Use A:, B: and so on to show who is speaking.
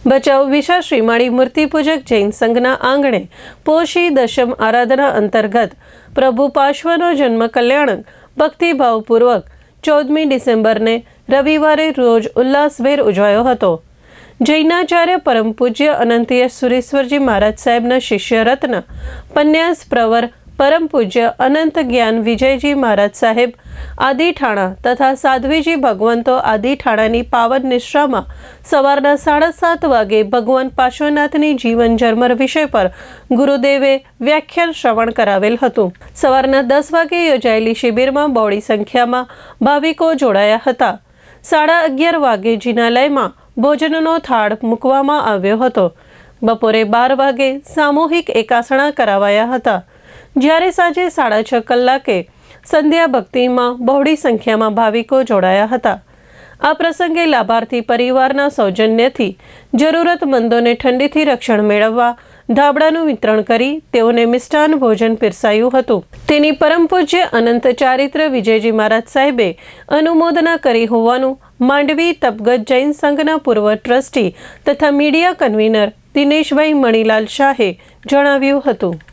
A: ભચાઉ વિશા શ્રીમાળી મૂર્તિપૂજક જૈન સંઘના આંગણે પોષી દશમ આરાધના અંતર્ગત પ્રભુ પાર્શ્વનો જન્મ કલ્યાણક ભક્તિભાવપૂર્વક 14મી ડિસેમ્બરને રવિવારે રોજ ઉલ્લાસભેર ઉજવાયો હતો। જૈનાચાર્ય પરમ પૂજ્ય અનંતીય સુરેશ્વરજી મહારાજ સાહેબના શિષ્ય રત્ન પન્યાસ પ્રવર પરમ પૂજ્ય અનંત જ્ઞાન વિજયજી મહારાજ સાહેબ આદિઠાણા તથા સાધ્વીજી ભગવંતો આદિઠાણાની પાવન નિશ્રામાં સવારના 7:30 વાગે ભગવાન પાર્શ્વનાથની જીવન ઝરમર વિષય પર ગુરુદેવે વ્યાખ્યાન શ્રવણ કરાવેલ હતું। સવારના 10 વાગે યોજાયેલી શિબિરમાં બહોળી સંખ્યામાં ભાવિકો જોડાયા હતા। 11:30 વાગે જિનાલયમાં ભોજનનો થાળ મૂકવામાં આવ્યો હતો। બપોરે 12 વાગે સામૂહિક એકાસણા કરાવાયા હતા। જ્યારે સાંજે 6:30 કલાકે સંધ્યા ભક્તિમાં બહોળી સંખ્યામાં ભાવિકો જોડાયા હતા। આ પ્રસંગે લાભાર્થી પરિવારના સૌજન્યથી જરૂરતમંદોને ઠંડીથી રક્ષણ મેળવવા ધાબળાનું વિતરણ કરી તેઓને મિષ્ટાન ભોજન પીરસાયું હતું। તેની પરમ પૂજ્ય અનંત ચારિત્ર વિજયજી મહારાજ સાહેબે અનુમોદના કરી હોવાનું માંડવી તપગત જૈન સંઘના પૂર્વ ટ્રસ્ટી તથા મીડિયા કન્વીનર દિનેશભાઈ મણીલાલ શાહે જણાવ્યું હતું।